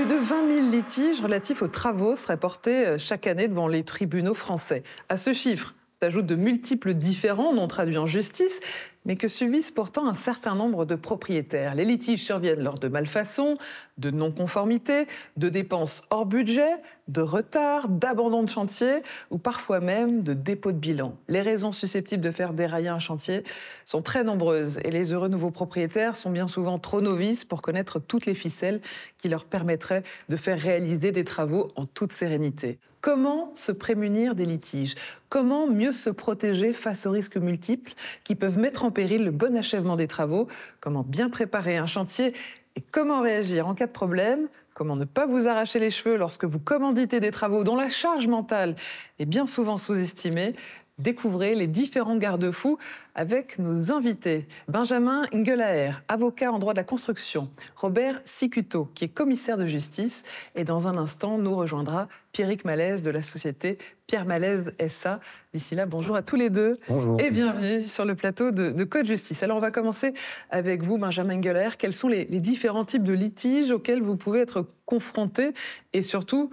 Plus de 20 000 litiges relatifs aux travaux seraient portés chaque année devant les tribunaux français. À ce chiffre s'ajoutent de multiples différends non traduits en justice, mais que subissent pourtant un certain nombre de propriétaires. Les litiges surviennent lors de malfaçons, de non-conformités, de dépenses hors budget, de retards, d'abandon de chantier ou parfois même de dépôt de bilan. Les raisons susceptibles de faire dérailler un chantier sont très nombreuses et les heureux nouveaux propriétaires sont bien souvent trop novices pour connaître toutes les ficelles qui leur permettraient de faire réaliser des travaux en toute sérénité. Comment se prémunir des litiges ? Comment mieux se protéger face aux risques multiples qui peuvent mettre en péril le bon achèvement des travaux? Comment bien préparer un chantier et comment réagir en cas de problème? Comment ne pas vous arracher les cheveux lorsque vous commanditez des travaux dont la charge mentale est bien souvent sous-estimée? Découvrez les différents garde-fous avec nos invités. Benjamin Ngelaer, avocat en droit de la construction. Robert Sicuto, qui est commissaire de justice. Et dans un instant, nous rejoindra Pierrick Malaise de la société Pierre Malaise SA. D'ici là, bonjour à tous les deux. Bonjour. Et bienvenue sur le plateau de Code Justice. Alors, on va commencer avec vous, Benjamin Ngelaer. Quels sont les différents types de litiges auxquels vous pouvez être confrontés et surtout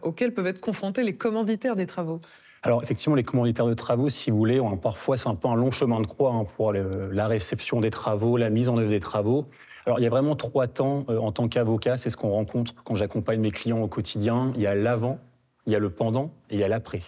auxquels peuvent être confrontés les commanditaires des travaux? Alors effectivement, les commanditaires de travaux, si vous voulez, parfois c'est un peu un long chemin de croix pour la réception des travaux, la mise en œuvre des travaux. Alors il y a vraiment 3 temps en tant qu'avocat, c'est ce qu'on rencontre quand j'accompagne mes clients au quotidien. Il y a l'avant, il y a le pendant et il y a l'après.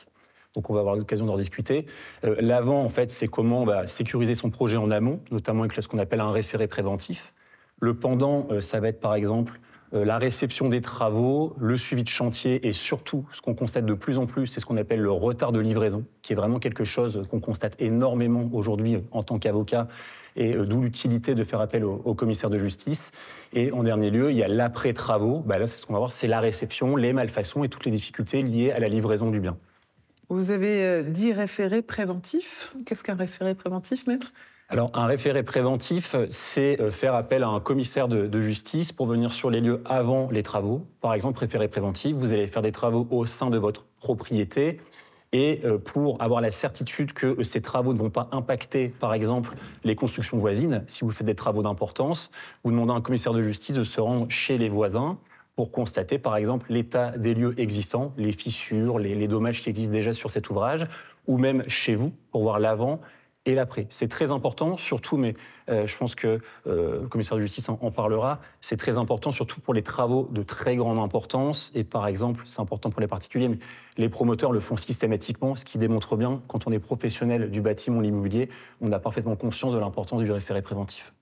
Donc on va avoir l'occasion d'en discuter. L'avant, en fait, c'est comment sécuriser son projet en amont, notamment avec ce qu'on appelle un référé préventif. Le pendant, ça va être par exemple la réception des travaux, le suivi de chantier et surtout, ce qu'on constate de plus en plus, c'est ce qu'on appelle le retard de livraison, qui est vraiment quelque chose qu'on constate énormément aujourd'hui en tant qu'avocat, et d'où l'utilité de faire appel au commissaire de justice. Et en dernier lieu, il y a l'après-travaux. Là, c'est ce qu'on va voir, c'est la réception, les malfaçons et toutes les difficultés liées à la livraison du bien. Vous avez dit référé préventif. Qu'est-ce qu'un référé préventif, maître ? Alors, un référé préventif, c'est faire appel à un commissaire de justice pour venir sur les lieux avant les travaux. Par exemple, référé préventif, vous allez faire des travaux au sein de votre propriété et pour avoir la certitude que ces travaux ne vont pas impacter, par exemple, les constructions voisines, si vous faites des travaux d'importance, vous demandez à un commissaire de justice de se rendre chez les voisins pour constater, par exemple, l'état des lieux existants, les fissures, les dommages qui existent déjà sur cet ouvrage, ou même chez vous, pour voir l'avant et l'après. C'est très important, surtout, mais je pense que le commissaire de justice en parlera, c'est très important, surtout pour les travaux de très grande importance. Et par exemple, c'est important pour les particuliers, mais les promoteurs le font systématiquement, ce qui démontre bien, quand on est professionnel du bâtiment, l'immobilier, on a parfaitement conscience de l'importance du référé préventif.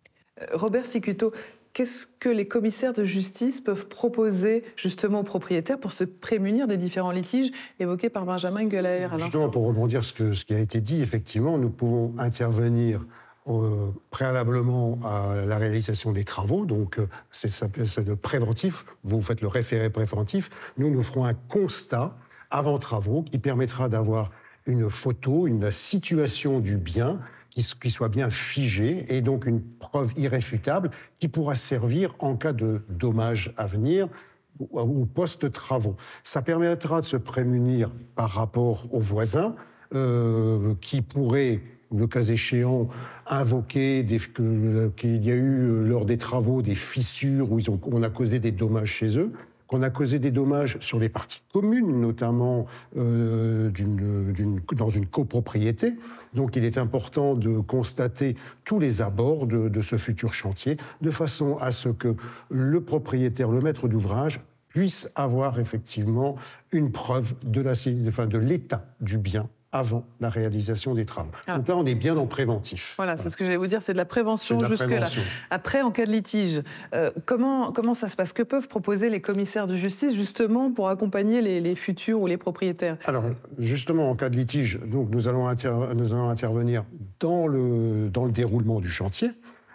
Robert Sicuto, qu'est-ce que les commissaires de justice peuvent proposer justement aux propriétaires pour se prémunir des différents litiges évoqués par Benjamin Ngelaer à l'instant? Justement, pour rebondir sur ce qui a été dit, effectivement, nous pouvons intervenir préalablement à la réalisation des travaux, donc c'est le préventif, vous faites le référé préventif, nous ferons un constat avant travaux qui permettra d'avoir une photo, une situation du bien, qui soit bien figé et donc une preuve irréfutable qui pourra servir en cas de dommages à venir ou post-travaux. Ça permettra de se prémunir par rapport aux voisins qui pourraient, le cas échéant, invoquer qu'il y a eu lors des travaux des fissures où on a causé des dommages chez eux, qu'on a causé des dommages sur les parties communes, notamment dans une copropriété. Donc il est important de constater tous les abords de ce futur chantier, de façon à ce que le propriétaire, le maître d'ouvrage, puisse avoir effectivement une preuve de l'état du bien avant la réalisation des travaux. Donc là, on est bien en préventif. Voilà, c'est ce que j'allais vous dire, c'est de la prévention jusque-là. Après, en cas de litige, comment ça se passe? Que peuvent proposer les commissaires de justice justement pour accompagner les futurs ou les propriétaires? Alors, justement, en cas de litige, donc, nous allons intervenir dans le déroulement du chantier.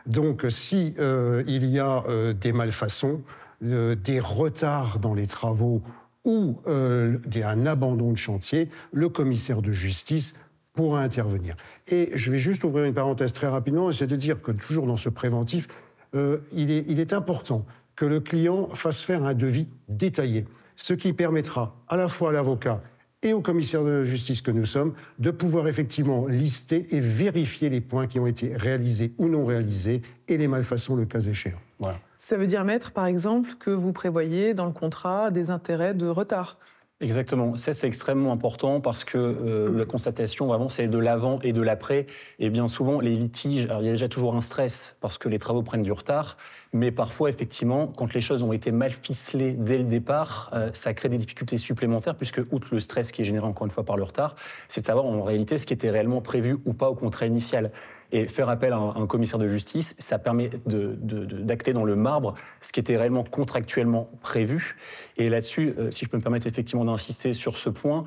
Donc, si il y a des malfaçons, des retards dans les travaux, ou un abandon de chantier, le commissaire de justice pourra intervenir. Et je vais juste ouvrir une parenthèse très rapidement, c'est de dire que toujours dans ce préventif, il est important que le client fasse faire un devis détaillé, ce qui permettra à la fois à l'avocat et au commissaire de justice que nous sommes de pouvoir effectivement lister et vérifier les points qui ont été réalisés ou non réalisés et les malfaçons le cas échéant. Voilà. Ça veut dire, maître, par exemple, que vous prévoyez dans le contrat des intérêts de retard. Exactement. Ça, c'est extrêmement important parce que la constatation, vraiment, c'est de l'avant et de l'après. Et bien souvent, les litiges, alors il y a déjà toujours un stress parce que les travaux prennent du retard. Mais parfois, effectivement, quand les choses ont été mal ficelées dès le départ, ça crée des difficultés supplémentaires puisque, outre le stress qui est généré encore une fois par le retard, c'est de savoir en réalité ce qui était réellement prévu ou pas au contrat initial. Et faire appel à un commissaire de justice, ça permet d'acter dans le marbre ce qui était réellement contractuellement prévu. Et là-dessus, si je peux me permettre effectivement d'insister sur ce point,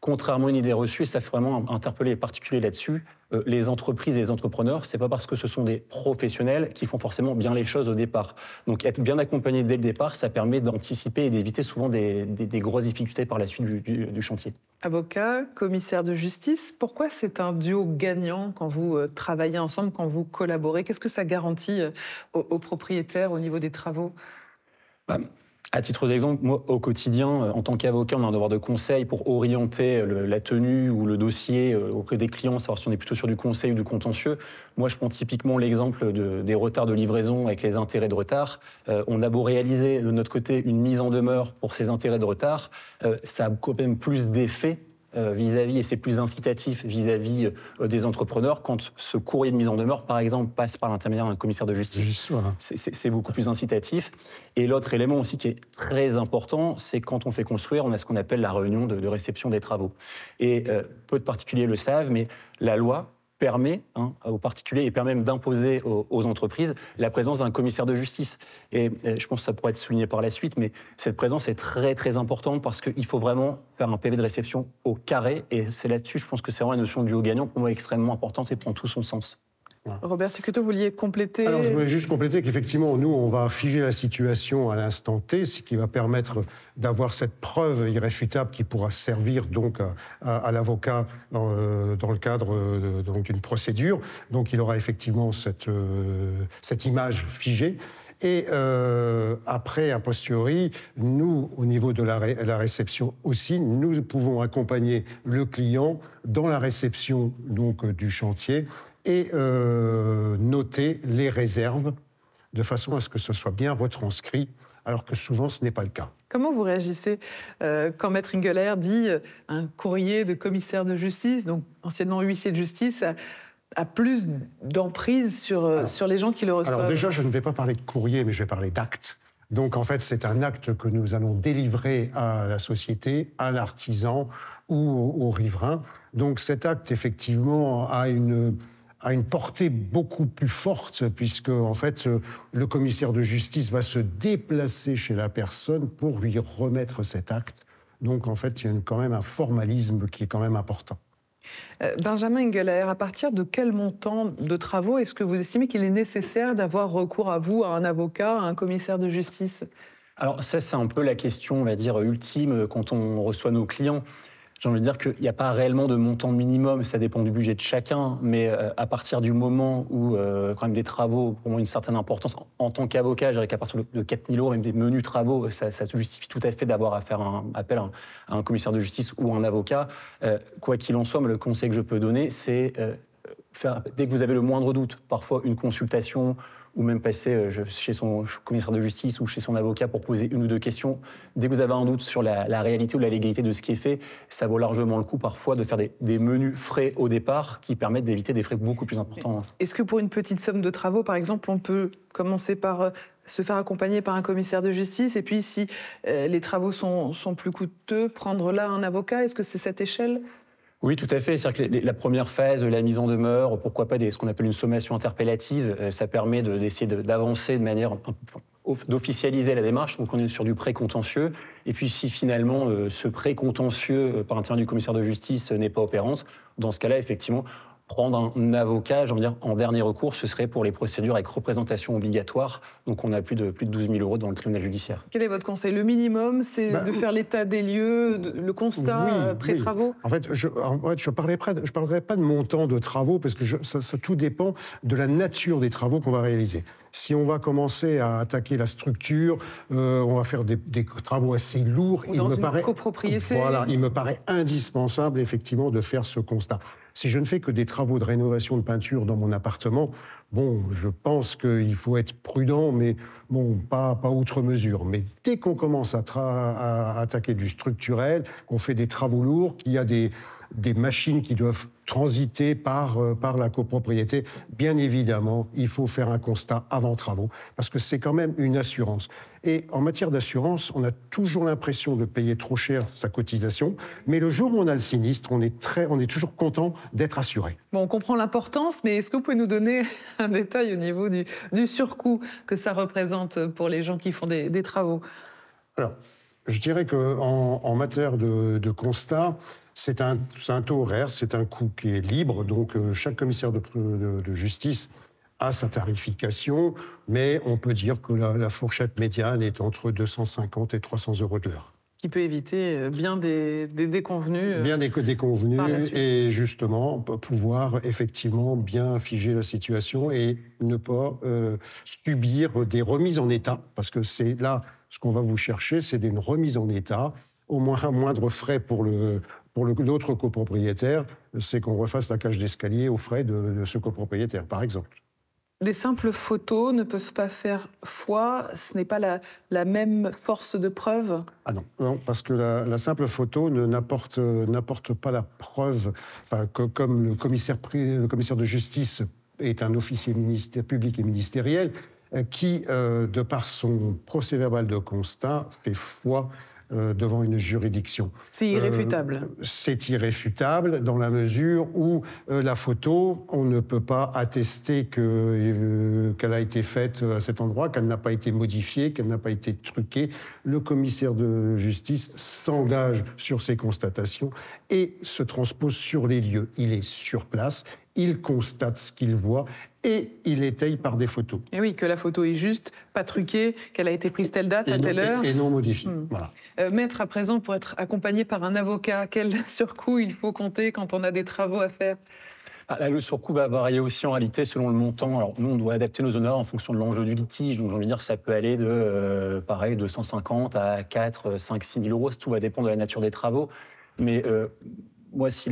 contrairement à une idée reçue, et ça fait vraiment interpeller les particuliers là-dessus, les entreprises et les entrepreneurs, c'est pas parce que ce sont des professionnels qui font forcément bien les choses au départ. Donc être bien accompagné dès le départ, ça permet d'anticiper et d'éviter souvent des grosses difficultés par la suite du chantier. Avocat, commissaire de justice, pourquoi c'est un duo gagnant quand vous travaillez ensemble, quand vous collaborez? Qu'est-ce que ça garantit aux propriétaires au niveau des travaux? À titre d'exemple, moi, au quotidien, en tant qu'avocat, on a un devoir de conseil pour orienter la tenue ou le dossier auprès des clients, savoir si on est plutôt sur du conseil ou du contentieux. Moi, je prends typiquement l'exemple des retards de livraison avec les intérêts de retard. On a beau réaliser de notre côté une mise en demeure pour ces intérêts de retard, ça a quand même plus d'effet vis-à-vis, et c'est plus incitatif vis-à-vis des entrepreneurs quand ce courrier de mise en demeure, par exemple, passe par l'intermédiaire d'un commissaire de justice. Voilà. C'est beaucoup plus incitatif. Et l'autre élément aussi qui est très important, c'est quand on fait construire, on a ce qu'on appelle la réunion de réception des travaux. Et peu de particuliers le savent, mais la loi permet aux particuliers et permet même d'imposer aux entreprises la présence d'un commissaire de justice. Et je pense que ça pourrait être souligné par la suite, mais cette présence est très très importante parce qu'il faut vraiment faire un PV de réception au carré. Et c'est là-dessus, je pense que c'est vraiment une notion de duo gagnant pour moi extrêmement importante et prend tout son sens. Robert Cicutto, vous vouliez compléter? Alors, je voulais juste compléter qu'effectivement, nous, on va figer la situation à l'instant T, ce qui va permettre d'avoir cette preuve irréfutable qui pourra servir donc à l'avocat dans le cadre d'une procédure. Donc, il aura effectivement cette image figée. Et après, a posteriori, nous, au niveau de la réception aussi, nous pouvons accompagner le client dans la réception donc, du chantier et noter les réserves de façon à ce que ce soit bien retranscrit, alors que souvent ce n'est pas le cas. Comment vous réagissez quand Maître Ingeler dit un courrier de commissaire de justice, donc anciennement huissier de justice, a plus d'emprise sur les gens qui le reçoivent? Alors déjà, je ne vais pas parler de courrier, mais je vais parler d'acte. Donc en fait, c'est un acte que nous allons délivrer à la société, à l'artisan ou au riverain. Donc cet acte, effectivement, a une portée beaucoup plus forte, puisque en fait, le commissaire de justice va se déplacer chez la personne pour lui remettre cet acte. Donc en fait, il y a quand même un formalisme qui est quand même important. Benjamin Ingeler, à partir de quel montant de travaux est-ce que vous estimez qu'il est nécessaire d'avoir recours à vous, à un avocat, à un commissaire de justice? Alors ça, c'est un peu la question, on va dire, ultime quand on reçoit nos clients. J'ai envie de dire qu'il n'y a pas réellement de montant minimum, ça dépend du budget de chacun, mais à partir du moment où quand même des travaux ont une certaine importance, en tant qu'avocat, je dirais qu'à partir de 4 000 €, même des menus travaux, ça justifie tout à fait d'avoir à faire appel à un commissaire de justice ou un avocat. Quoi qu'il en soit, le conseil que je peux donner, c'est dès que vous avez le moindre doute, parfois une consultation, ou même passer chez son commissaire de justice ou chez son avocat pour poser une ou deux questions. Dès que vous avez un doute sur la réalité ou la légalité de ce qui est fait, ça vaut largement le coup parfois de faire des menus frais au départ qui permettent d'éviter des frais beaucoup plus importants. Est-ce que pour une petite somme de travaux, par exemple, on peut commencer par se faire accompagner par un commissaire de justice et puis si les travaux sont plus coûteux, prendre là un avocat? Est-ce que c'est cette échelle? Oui, tout à fait. C'est-à-dire que la première phase, la mise en demeure, pourquoi pas ce qu'on appelle une sommation interpellative, ça permet d'essayer d'avancer de manière, d'officialiser la démarche. Donc on est sur du pré-contentieux. Et puis si finalement ce pré-contentieux par l'intermédiaire du commissaire de justice n'est pas opérante, dans ce cas-là, effectivement, prendre un avocat, j'ai envie de dire, en dernier recours, ce serait pour les procédures avec représentation obligatoire. Donc on a plus de 12 000 € dans le tribunal judiciaire. Quel est votre conseil? Le minimum, c'est de faire l'état des lieux, le constat pré-travaux? En fait, je ne parlerai pas de montant de travaux, parce que ça tout dépend de la nature des travaux qu'on va réaliser. Si on va commencer à attaquer la structure, on va faire des travaux assez lourds. Ou dans une copropriété. Voilà, il me paraît indispensable effectivement de faire ce constat. Si je ne fais que des travaux de rénovation de peinture dans mon appartement, bon, je pense qu'il faut être prudent, mais bon, pas outre mesure. Mais dès qu'on commence à attaquer du structurel, qu'on fait des travaux lourds, qu'il y a des machines qui doivent transiter par la copropriété, bien évidemment, il faut faire un constat avant travaux, parce que c'est quand même une assurance. Et en matière d'assurance, on a toujours l'impression de payer trop cher sa cotisation, mais le jour où on a le sinistre, on est toujours content d'être assuré. Bon, on comprend l'importance, mais est-ce que vous pouvez nous donner un détail au niveau du surcoût que ça représente pour les gens qui font des travaux? Alors, je dirais qu'en matière de constat, c'est un taux horaire, c'est un coût qui est libre, donc chaque commissaire de justice a sa tarification, mais on peut dire que la fourchette médiane est entre 250 et 300 euros de l'heure. Qui peut éviter bien des déconvenus. Bien des déconvenus et justement pouvoir effectivement bien figer la situation et ne pas subir des remises en état, parce que c'est là ce qu'on va vous chercher, c'est une remise en état, au moins un moindre frais pour l'autre copropriétaire, c'est qu'on refasse la cage d'escalier aux frais de ce copropriétaire, par exemple. Des simples photos ne peuvent pas faire foi, ce n'est pas la même force de preuve? Ah non, parce que la simple photo n'apporte pas la preuve, comme le commissaire de justice est un officier public et ministériel, qui, de par son procès-verbal de constat, fait foi devant une juridiction. C'est irréfutable. C'est irréfutable dans la mesure où la photo, on ne peut pas attester qu'elle a été faite à cet endroit, qu'elle n'a pas été modifiée, qu'elle n'a pas été truquée. Le commissaire de justice s'engage sur ces constatations et se transpose sur les lieux. Il est sur place, il constate ce qu'il voit et il étaye par des photos. Et oui, que la photo est juste, pas truquée, qu'elle a été prise telle date, à telle heure. Et non modifiée, voilà. Maître, à présent, pour être accompagné par un avocat, quel surcoût il faut compter quand on a des travaux à faire? Là, le surcoût va varier aussi en réalité selon le montant. Alors nous, on doit adapter nos honoraires en fonction de l'enjeu du litige. Donc j'ai envie de dire que ça peut aller de, pareil, 250 à 4, 5, 6 000 euros. Tout va dépendre de la nature des travaux. Mais moi, si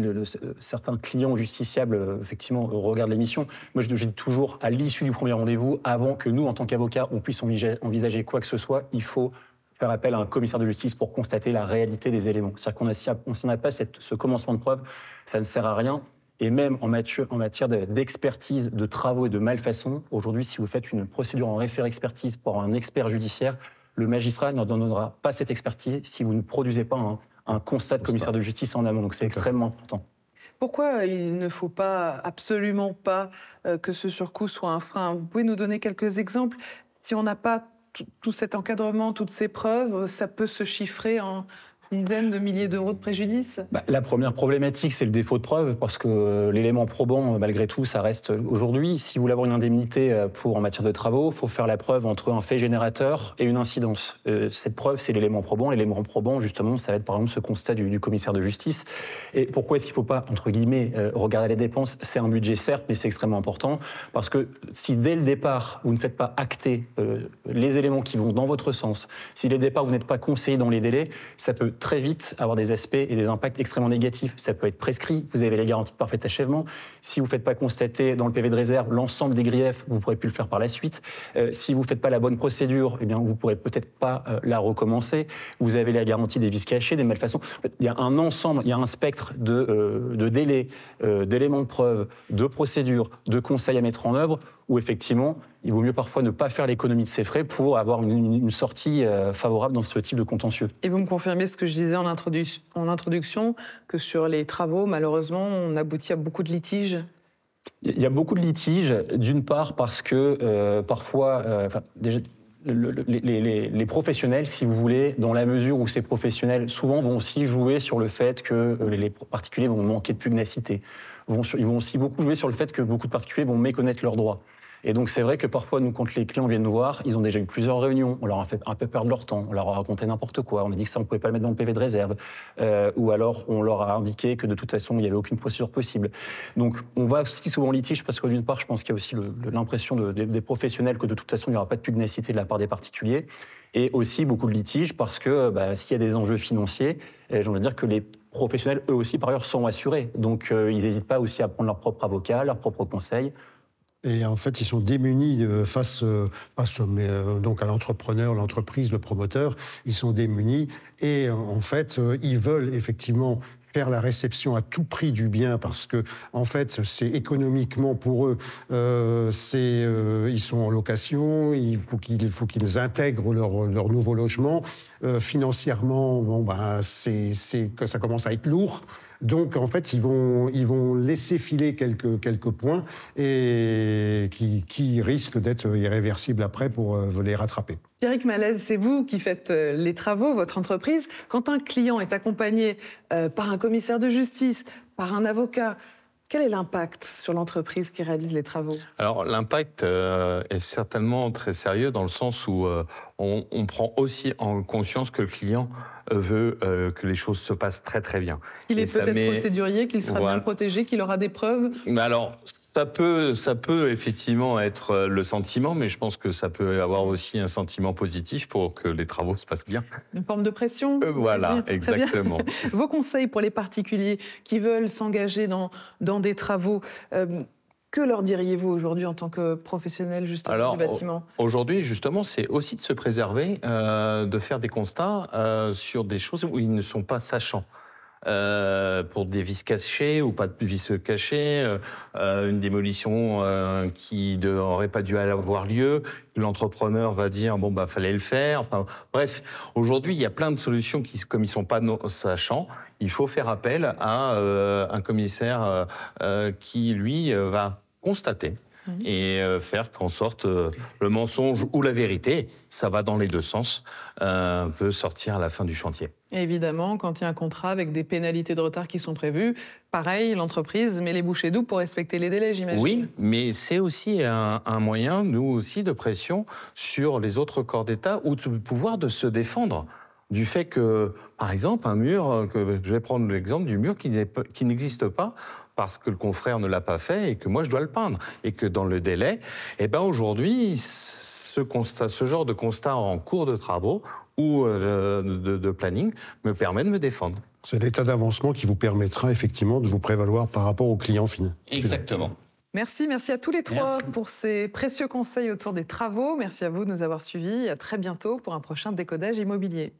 certains clients justiciables, effectivement, regardent l'émission, moi, je dis toujours, à l'issue du premier rendez-vous, avant que nous, en tant qu'avocats, on puisse envisager quoi que ce soit, il faut faire appel à un commissaire de justice pour constater la réalité des éléments. C'est-à-dire qu'on si on n'a pas ce commencement de preuve, ça ne sert à rien. Et même en matière d'expertise, de travaux et de malfaçon, aujourd'hui, si vous faites une procédure en référé-expertise pour un expert judiciaire, le magistrat ne donnera pas cette expertise si vous ne produisez pas un constat de commissaire de justice en amont. Donc c'est extrêmement important. Pourquoi il ne faut absolument pas que ce surcoût soit un frein? Vous pouvez nous donner quelques exemples? Si on n'a pas tout cet encadrement, toutes ces preuves, ça peut se chiffrer en dizaines de milliers d'euros de préjudice? La première problématique, c'est le défaut de preuve, parce que l'élément probant, malgré tout, ça reste aujourd'hui. Si vous voulez avoir une indemnité en matière de travaux, il faut faire la preuve entre un fait générateur et une incidence. Cette preuve, c'est l'élément probant. L'élément probant, justement, ça va être par exemple ce constat du commissaire de justice. Et pourquoi est-ce qu'il ne faut pas, entre guillemets, regarder les dépenses? C'est un budget, certes, mais c'est extrêmement important, parce que si dès le départ, vous ne faites pas acter les éléments qui vont dans votre sens, si dès le départ, vous n'êtes pas conseillé dans les délais, ça peut très vite avoir des aspects et des impacts extrêmement négatifs. Ça peut être prescrit, vous avez les garanties de parfait achèvement. Si vous ne faites pas constater dans le PV de réserve l'ensemble des griefs, vous ne pourrez plus le faire par la suite. Si vous ne faites pas la bonne procédure, eh bien, vous ne pourrez peut-être pas la recommencer. Vous avez la garantie des vices cachés, des malfaçons. Il y a un ensemble, il y a un spectre de délais, d'éléments de preuve, de procédures, de conseils à mettre en œuvre, où effectivement, il vaut mieux parfois ne pas faire l'économie de ses frais pour avoir une sortie favorable dans ce type de contentieux. Et vous me confirmez ce que je disais en introduction, que sur les travaux, malheureusement, on aboutit à beaucoup de litiges? Il y a beaucoup de litiges, d'une part parce que parfois, déjà, les professionnels, si vous voulez, dans la mesure où ces professionnels souvent vont aussi jouer sur le fait que les particuliers vont manquer de pugnacité. Ils vont aussi beaucoup jouer sur le fait que beaucoup de particuliers vont méconnaître leurs droits. Et donc c'est vrai que parfois, nous, quand les clients viennent nous voir, ils ont déjà eu plusieurs réunions, on leur a fait un peu perdre leur temps, on leur a raconté n'importe quoi, on a dit que ça, on ne pouvait pas le mettre dans le PV de réserve, ou alors on leur a indiqué que de toute façon, il n'y avait aucune procédure possible. Donc on va aussi souvent en litige parce que d'une part, je pense qu'il y a aussi l'impression des professionnels que de toute façon, il n'y aura pas de pugnacité de la part des particuliers, et aussi beaucoup de litiges parce que s'il y a des enjeux financiers, j'ai envie de dire que les professionnels, eux aussi, par ailleurs, sont assurés. Donc ils n'hésitent pas aussi à prendre leur propre avocat, leur propre conseil. Et en fait, ils sont démunis face donc à l'entrepreneur, l'entreprise, le promoteur. Ils sont démunis et en fait, ils veulent effectivement faire la réception à tout prix du bien parce que en fait, c'est économiquement pour eux. Ils sont en location, il faut qu'ils intègrent leur nouveau logement. Financièrement, que ça commence à être lourd. Donc, en fait, ils vont laisser filer quelques points et qui risquent d'être irréversibles après pour les rattraper. Pierrick Malaise, c'est vous qui faites les travaux, votre entreprise. Quand un client est accompagné par un commissaire de justice, par un avocat, quel est l'impact sur l'entreprise qui réalise les travaux? Alors l'impact est certainement très sérieux dans le sens où on prend aussi en conscience que le client veut que les choses se passent très très bien. Qu'il est peut-être procédurier, qu'il sera bien protégé, qu'il aura des preuves. Mais alors ça peut effectivement être le sentiment, mais je pense que ça peut avoir aussi un sentiment positif pour que les travaux se passent bien. Une forme de pression. Voilà, exactement. Vos conseils pour les particuliers qui veulent s'engager dans des travaux, que leur diriez-vous aujourd'hui en tant que professionnel justement du bâtiment? Aujourd'hui, justement, c'est aussi de se préserver, de faire des constats sur des choses où ils ne sont pas sachants. Pour des vis cachées ou pas de vis cachées, une démolition qui n'aurait pas dû avoir lieu, l'entrepreneur va dire fallait le faire. Enfin, bref, aujourd'hui il y a plein de solutions qui, comme ils sont pas sachants, il faut faire appel à un commissaire qui lui va constater. Et faire qu'en sorte le mensonge ou la vérité, ça va dans les deux sens, peut sortir à la fin du chantier. Et évidemment, quand il y a un contrat avec des pénalités de retard qui sont prévues, pareil, l'entreprise met les bouchées doubles pour respecter les délais, j'imagine. Oui, mais c'est aussi un moyen, nous aussi, de pression sur les autres corps d'État ou de pouvoir de se défendre du fait que, par exemple, un mur, je vais prendre l'exemple du mur qui n'existe pas, parce que le confrère ne l'a pas fait et que moi je dois le peindre. Et que dans le délai, aujourd'hui, ce genre de constat en cours de travaux ou de planning me permet de me défendre. C'est l'état d'avancement qui vous permettra effectivement de vous prévaloir par rapport aux clients finaux. Exactement. Merci à tous les trois pour ces précieux conseils autour des travaux. Merci à vous de nous avoir suivis. À très bientôt pour un prochain décodage immobilier.